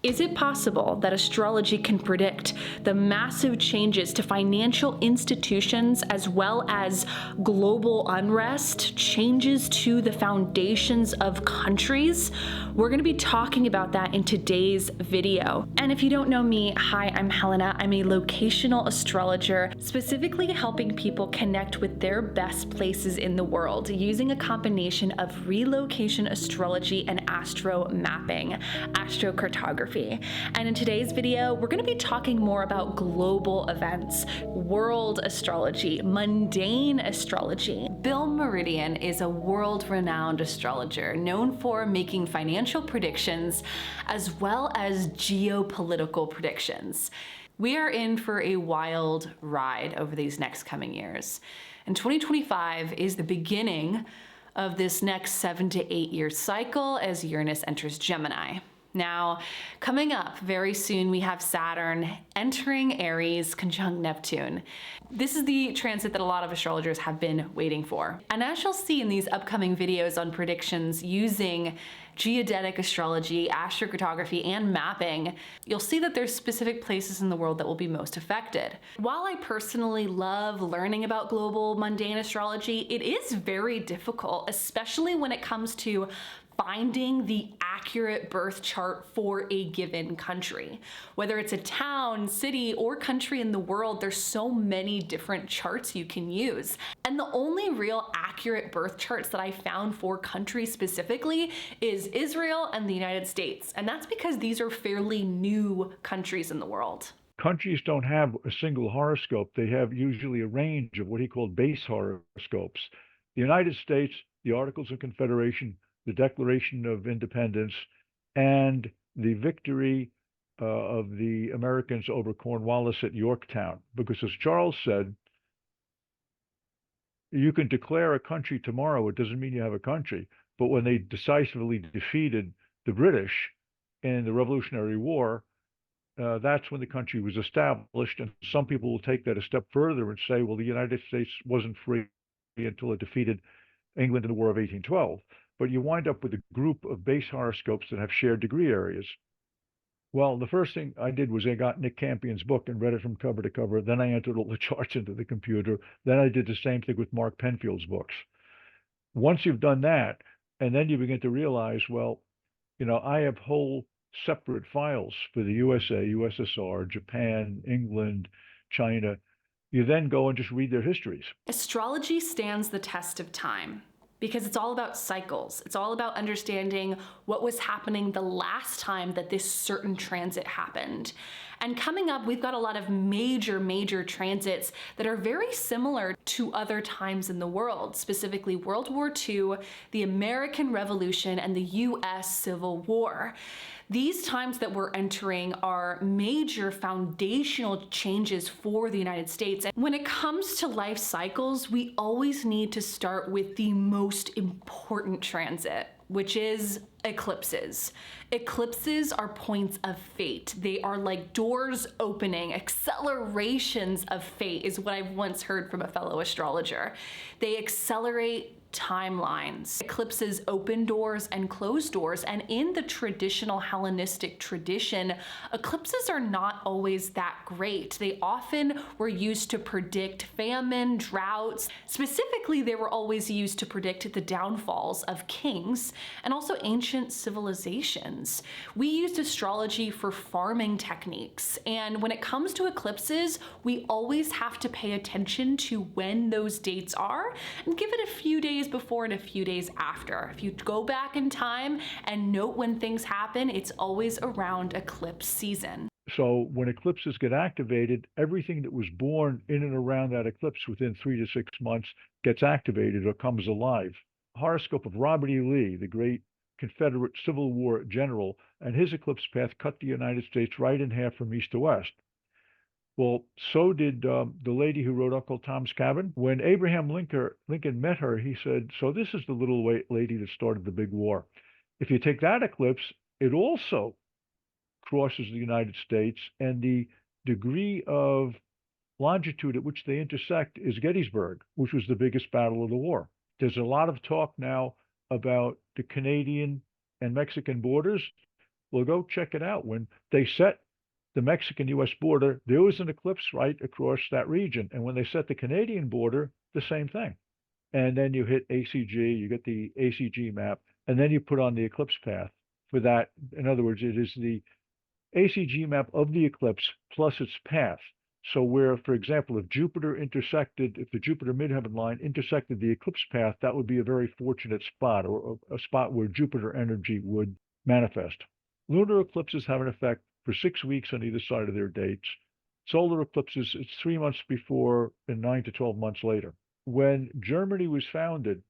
Is it possible that astrology can predict the massive changes to financial institutions as well as global unrest, changes to the foundations of countries? We're going to be talking about that in today's video. And if you don't know me, hi, I'm Helena. I'm a locational astrologer, specifically helping people connect with their best places in the world using a combination of relocation astrology and astro mapping, astrocartography. And in today's video, we're going to be talking more about global events, world astrology, mundane astrology. Bill Meridian is a world-renowned astrologer known for making financial predictions as well as geopolitical predictions. We are in for a wild ride over these next coming years. And 2025 is the beginning of this next 7 to 8 year cycle as Uranus enters Gemini. Now, coming up very soon, we have Saturn entering Aries conjunct Neptune. This is the transit that a lot of astrologers have been waiting for. And as you'll see in these upcoming videos on predictions using geodetic astrology, astrocartography, and mapping, you'll see that there's specific places in the world that will be most affected. While I personally love learning about global mundane astrology, it is very difficult, especially when it comes to finding the accurate birth chart for a given country. Whether it's a town, city, or country in the world, there's so many different charts you can use. And the only real accurate birth charts that I found for countries specifically is Israel and the United States. And that's because these are fairly new countries in the world. Countries don't have a single horoscope. They have usually a range of what he called base horoscopes. The United States, the Articles of Confederation, the Declaration of Independence, and the victory of the Americans over Cornwallis at Yorktown. Because as Charles said, you can declare a country tomorrow, it doesn't mean you have a country. But when they decisively defeated the British in the Revolutionary War, that's when the country was established. And some people will take that a step further and say, well, the United States wasn't free until it defeated England in the War of 1812. But you wind up with a group of base horoscopes that have shared degree areas. Well, the first thing I did was I got Nick Campion's book and read it from cover to cover. Then I entered all the charts into the computer. Then I did the same thing with Mark Penfield's books. Once you've done that, and then you begin to realize, well, I have whole separate files for the USA, USSR, Japan, England, China. You then go and just read their histories. Astrology stands the test of time, because it's all about cycles. It's all about understanding what was happening the last time that this certain transit happened. And coming up, we've got a lot of major transits that are very similar to other times in the world, specifically World War II, the American Revolution, and the US Civil War. These times that we're entering are major foundational changes for the United States. And when it comes to life cycles, we always need to start with the most important transit, which is eclipses. Eclipses are points of fate. They are like doors opening, accelerations of fate is what I've once heard from a fellow astrologer. They accelerate timelines. Eclipses open doors and close doors, and in the traditional Hellenistic tradition, eclipses are not always that great. They often were used to predict famine, droughts. Specifically, they were always used to predict the downfalls of kings and also ancient civilizations. We used astrology for farming techniques, and when it comes to eclipses, we always have to pay attention to when those dates are and give it a few days before and a few days after. If you go back in time and note when things happen, it's always around eclipse season. So when eclipses get activated, everything that was born in and around that eclipse within 3 to 6 months gets activated or comes alive. Horoscope of Robert E. Lee, the great Confederate Civil War general, and his eclipse path cut the United States right in half from east to west. Well, so did the lady who wrote Uncle Tom's Cabin. When Abraham Lincoln met her, he said, so this is the little lady that started the big war. If you take that eclipse, it also crosses the United States, and the degree of longitude at which they intersect is Gettysburg, which was the biggest battle of the war. There's a lot of talk now about the Canadian and Mexican borders. Well, go check it out. When they set the Mexican-U.S. border, there was an eclipse right across that region. And when they set the Canadian border, the same thing. And then you hit ACG, you get the ACG map, and then you put on the eclipse path for that. In other words, it is the ACG map of the eclipse plus its path. So where, for example, if the Jupiter midheaven line intersected the eclipse path, that would be a very fortunate spot, or a spot where Jupiter energy would manifest. Lunar eclipses have an effect for 6 weeks on either side of their dates. Solar eclipses, it's 3 months before and 9 to 12 months later. When Germany was founded,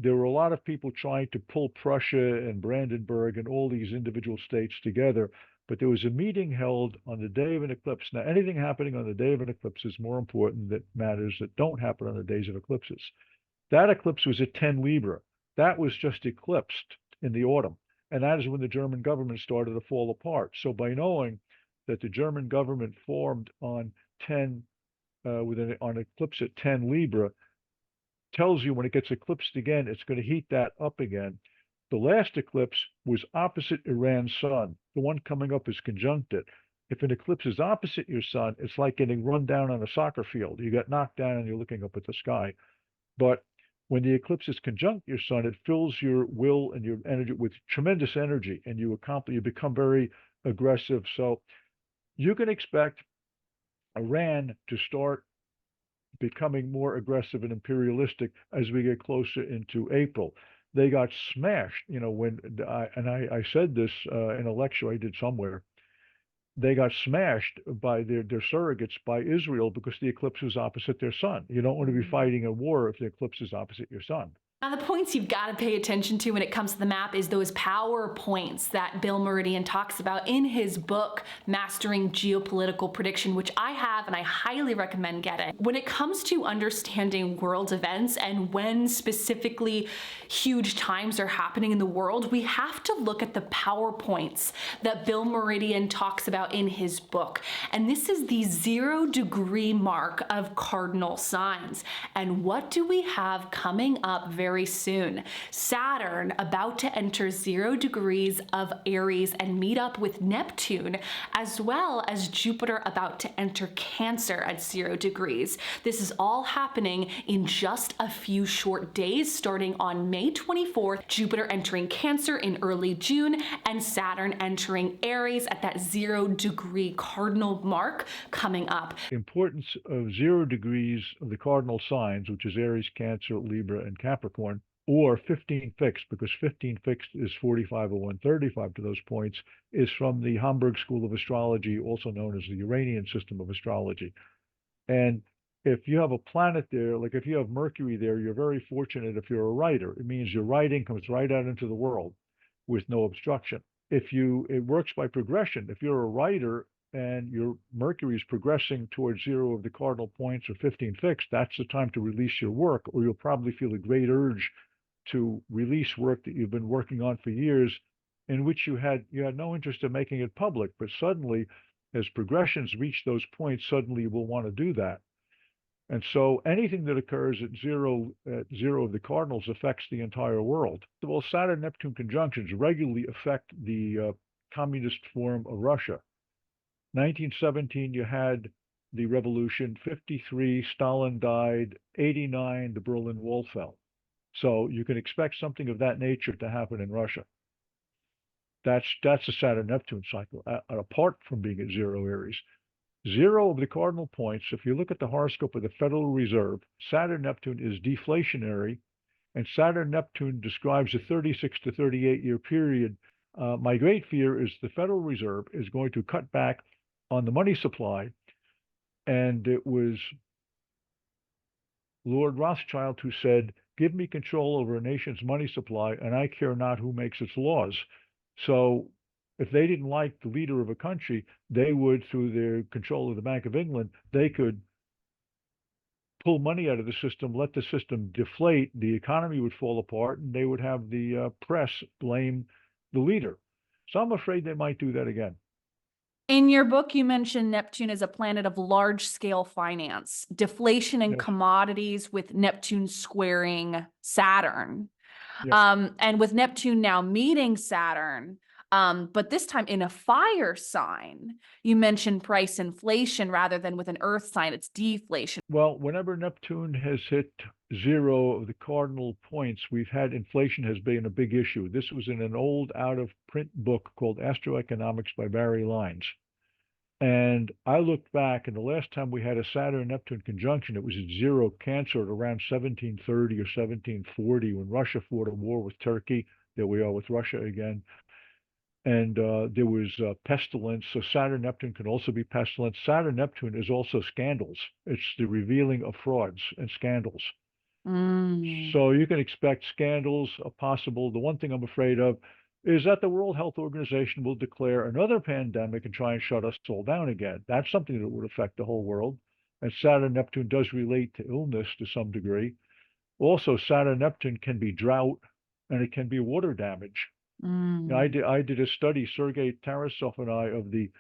there were a lot of people trying to pull Prussia and Brandenburg and all these individual states together, but there was a meeting held on the day of an eclipse. Now, anything happening on the day of an eclipse is more important than matters that don't happen on the days of eclipses. That eclipse was at 10 Libra. That was just eclipsed in the autumn. And that is when the German government started to fall apart. So by knowing that the German government formed on 10, on eclipse at 10 Libra, tells you when it gets eclipsed again, it's going to heat that up again. The last eclipse was opposite Iran's sun. The one coming up is conjunct it. If an eclipse is opposite your sun, it's like getting run down on a soccer field. You get knocked down and you're looking up at the sky. But when the eclipse is conjunct your sun, it fills your will and your energy with tremendous energy, and you become very aggressive. So you can expect Iran to start becoming more aggressive and imperialistic as we get closer into April. They got smashed, when I said this in a lecture I did somewhere. They got smashed by their surrogates by Israel because the eclipse was opposite their sun. You don't want to be fighting a war if the eclipse is opposite your sun. Now, the points you've got to pay attention to when it comes to the map is those power points that Bill Meridian talks about in his book, Mastering Geopolitical Prediction, which I have and I highly recommend getting. When it comes to understanding world events and when specifically huge times are happening in the world, we have to look at the power points that Bill Meridian talks about in his book. And this is the 0-degree mark of cardinal signs. And what do we have coming up very soon? Saturn about to enter 0 degrees of Aries and meet up with Neptune, as well as Jupiter about to enter Cancer at 0 degrees. This is all happening in just a few short days, starting on May 24th, Jupiter entering Cancer in early June, and Saturn entering Aries at that 0-degree cardinal mark coming up. The importance of 0 degrees of the cardinal signs, which is Aries, Cancer, Libra, and Capricorn, or 15 fixed, because 15 fixed is 45 or 135 to those points, is from the Hamburg School of Astrology, also known as the Uranian system of astrology. And if you have a planet there, like if you have Mercury there, you're very fortunate if you're a writer. It means your writing comes right out into the world with no obstruction. It works by progression. If you're a writer and your Mercury is progressing towards 0 of the cardinal points or 15 fixed, that's the time to release your work, or you'll probably feel a great urge to release work that you've been working on for years, in which you had no interest in making it public. But suddenly, as progressions reach those points, suddenly you will want to do that. And so anything that occurs at zero of the cardinals affects the entire world. Well, Saturn Neptune conjunctions regularly affect the communist form of Russia. 1917, you had the revolution. 53, Stalin died. 89, the Berlin Wall fell. So you can expect something of that nature to happen in Russia. That's a Saturn Neptune cycle, apart from being at 0 Aries. 0 of the cardinal points, if you look at the horoscope of the Federal Reserve, Saturn Neptune is deflationary, and Saturn Neptune describes a 36 to 38 year period. My great fear is the Federal Reserve is going to cut back on the money supply, and it was Lord Rothschild who said, "Give me control over a nation's money supply, and I care not who makes its laws." So if they didn't like the leader of a country, they would, through their control of the Bank of England, they could pull money out of the system, let the system deflate, the economy would fall apart, and they would have the press blame the leader. So I'm afraid they might do that again. In your book, you mentioned Neptune as a planet of large-scale finance, deflation in Yes. commodities with Neptune squaring Saturn. Yeah. And with Neptune now meeting Saturn, But this time in a fire sign, you mentioned price inflation rather than with an earth sign, it's deflation. Well, whenever Neptune has hit zero of the cardinal points, we've had inflation has been a big issue. This was in an old out of print book called Astroeconomics by Barry Lyons. And I looked back, and the last time we had a Saturn Neptune conjunction, it was at zero Cancer at around 1730 or 1740 when Russia fought a war with Turkey. There we are with Russia again. And there was pestilence. So Saturn Neptune can also be pestilence. Saturn Neptune is also scandals. It's the revealing of frauds and scandals. So you can expect scandals possible. The one thing I'm afraid of is that the World Health Organization will declare another pandemic and try and shut us all down again. That's something that would affect the whole world. And Saturn Neptune does relate to illness to some degree. Also, Saturn Neptune can be drought and it can be water damage. I did a study, Sergei Tarasov and I, of the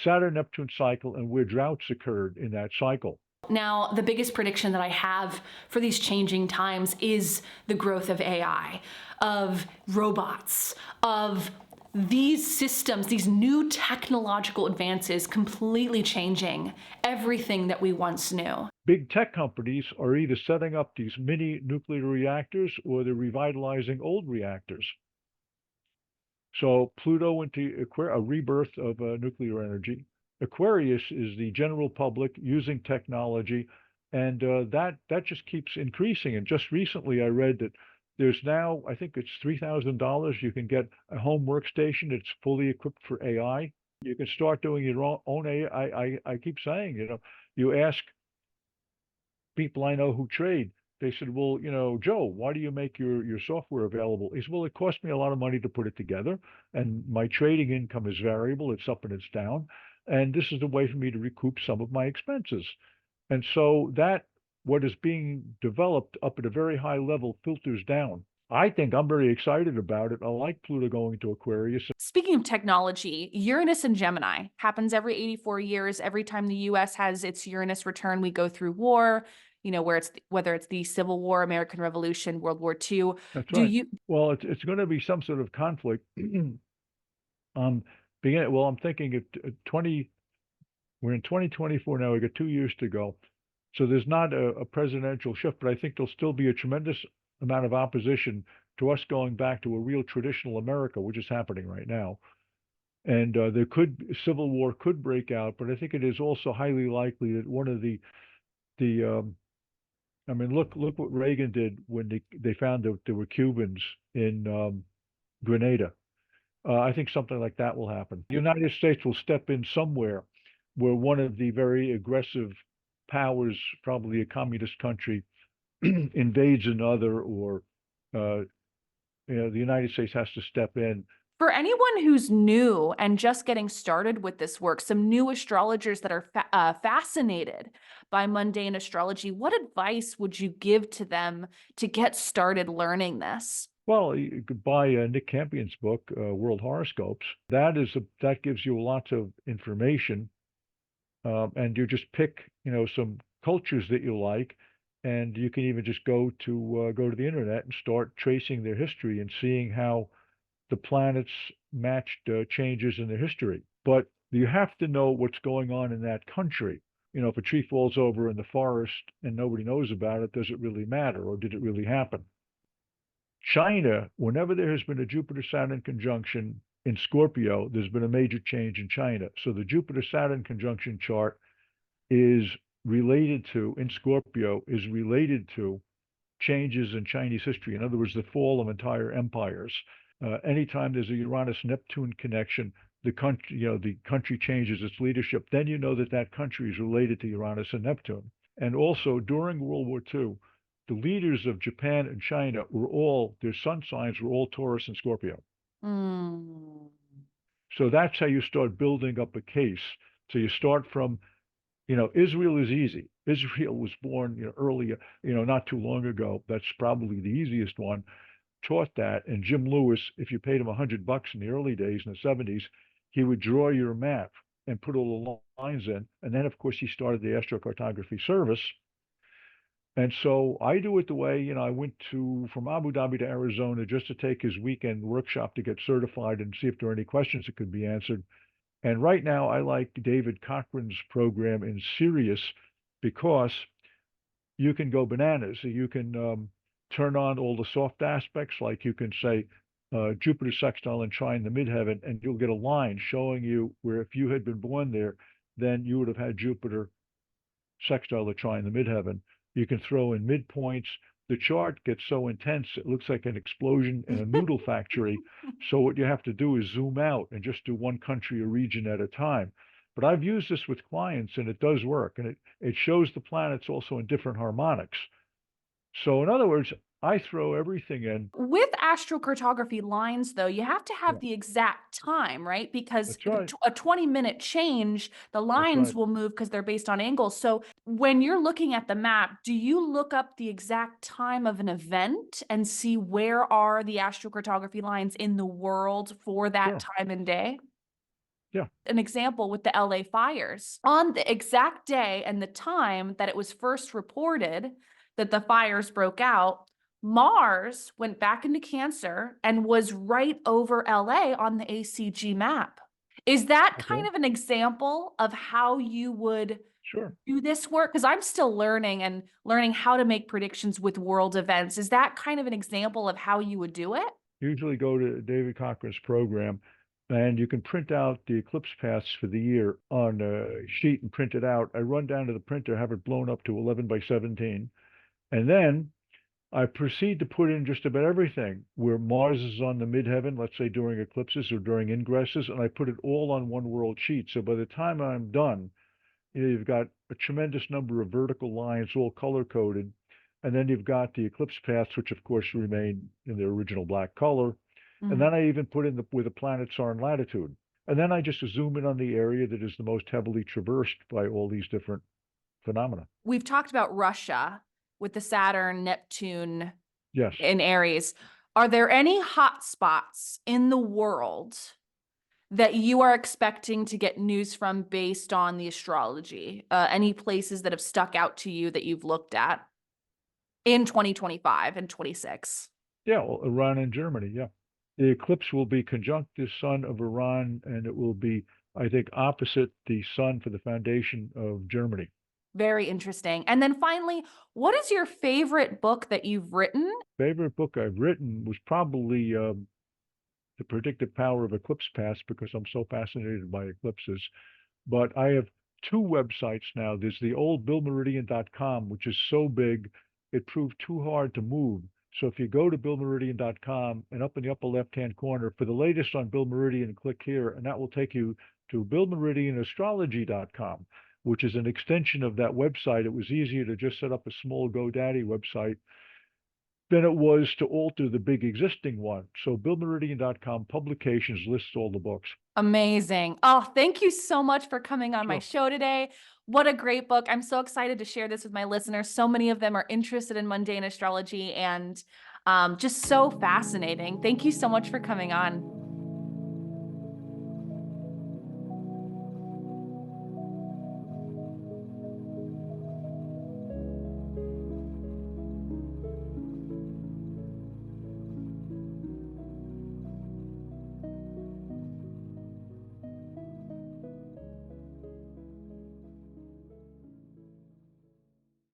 Saturn Neptune cycle and where droughts occurred in that cycle. Now, the biggest prediction that I have for these changing times is the growth of AI, of robots, of these systems, these new technological advances completely changing everything that we once knew. Big tech companies are either setting up these mini nuclear reactors or they're revitalizing old reactors. So Pluto went to a rebirth of nuclear energy. Aquarius is the general public using technology, and that just keeps increasing. And just recently, I read that there's now, I think it's $3,000. You can get a home workstation that's fully equipped for AI. You can start doing your own AI. I keep saying, you ask people I know who trade. They said, well, Joe, why do you make your software available? He said, well, it cost me a lot of money to put it together, and my trading income is variable. It's up and it's down. And this is a way for me to recoup some of my expenses. And so that what is being developed up at a very high level filters down. I think I'm very excited about it. I like Pluto going to Aquarius. Speaking of technology, Uranus and Gemini happens every 84 years. Every time the US has its Uranus return, we go through war, whether it's the Civil War, American Revolution, World War II. That's right. Well, it's going to be some sort of conflict. I'm thinking we're in 2024 now. We got 2 years to go. So there's not a presidential shift, but I think there'll still be a tremendous amount of opposition to us going back to a real traditional America, which is happening right now. And civil war could break out, but I think it is also highly likely that one of look what Reagan did when they found that there were Cubans in Grenada. I think something like that will happen. The United States will step in somewhere where one of the very aggressive powers, probably a communist country, invades another, or the United States has to step in. For anyone who's new and just getting started with this work, some new astrologers that are fascinated by mundane astrology, what advice would you give to them to get started learning this? Well, you could buy Nick Campion's book, World Horoscopes. That gives you lots of information, and you just pick, some cultures that you like, and you can even just go to the internet and start tracing their history and seeing how the planets matched changes in their history. But you have to know what's going on in that country. If a tree falls over in the forest and nobody knows about it, does it really matter, or did it really happen? China, whenever there has been a Jupiter-Saturn conjunction in Scorpio, there's been a major change in China. So the Jupiter-Saturn conjunction chart in Scorpio, is related to changes in Chinese history. In other words, the fall of entire empires. Anytime there's a Uranus-Neptune connection, the country changes its leadership. Then you know that country is related to Uranus and Neptune. And also during World War II, the leaders of Japan and China their sun signs were all Taurus and Scorpio. So that's how you start building up a case. So you start from, Israel is easy. Israel was born, earlier, not too long ago. That's probably the easiest one. Taught that. And Jim Lewis, if you paid him $100 in the early days in the 70s, he would draw your map and put all the lines in. And then, of course, he started the astrocartography service. And so I do it the way, you know, I went from Abu Dhabi to Arizona just to take his weekend workshop to get certified and see if there are any questions that could be answered. And right now, I like David Cochran's program in Sirius because you can go bananas. You can turn on all the soft aspects, like you can say Jupiter sextile and trine the midheaven, and you'll get a line showing you where if you had been born there, then you would have had Jupiter sextile or trine the midheaven. You can throw in midpoints. The chart gets so intense, it looks like an explosion in a noodle factory. So what you have to do is zoom out and just do one country or region at a time. But I've used this with clients and it does work. And it shows the planets also in different harmonics. So in other words, I throw everything in. With astrocartography lines, though, you have to have Yeah, the exact time, right? Because that's right. a 20-minute change, the That's lines right. will move because they're based on angles. So when you're looking at the map, do you look up the exact time of an event and see where are the astrocartography lines in the world for that Sure. time and day? Yeah. An example with the LA fires. On the exact day and the time that it was first reported that the fires broke out, Mars went back into Cancer and was right over LA on the ACG map. Is that kind Okay. of an example of how you would Sure. do this work? Because I'm still learning and learning how to make predictions with world events. Is that kind of an example of how you would do it? Usually go to David Cochran's program and you can print out the eclipse paths for the year on a sheet and print it out. I run down to the printer, have it blown up to 11 by 17, and then I proceed to put in just about everything where Mars is on the midheaven, let's say during eclipses or during ingresses, and I put it all on one world sheet. So by the time I'm done, you've got a tremendous number of vertical lines, all color coded. And then you've got the eclipse paths, which of course remain in their original black color. And Mhm. then I even put in where the planets are in latitude. And then I just zoom in on the area that is the most heavily traversed by all these different phenomena. We've talked about Russia with the Saturn Neptune Yes. in Aries. Are there any hot spots in the world that you are expecting to get news from based on the astrology? Any places that have stuck out to you that you've looked at in 2025 and 26? Yeah. Well, Iran and Germany. Yeah. The eclipse will be conjunct the sun of Iran, and it will be, I think, opposite the sun for the foundation of Germany. Very interesting. And then finally, what is your favorite book that you've written? Favorite book I've written was probably The Predictive Power of Eclipse Paths because I'm so fascinated by eclipses. But I have two websites now. There's the old BillMeridian.com, which is so big, it proved too hard to move. So if you go to BillMeridian.com and up in the upper left-hand corner, for the latest on Bill Meridian, click here, and that will take you to BillMeridianastrology.com, which is an extension of that website. It was easier to just set up a small GoDaddy website than it was to alter the big existing one. So BillMeridian.com publications lists all the books. Amazing. Oh, thank you so much for coming on my Sure. show today. What a great book. I'm so excited to share this with my listeners. So many of them are interested in mundane astrology and just so fascinating. Thank you so much for coming on.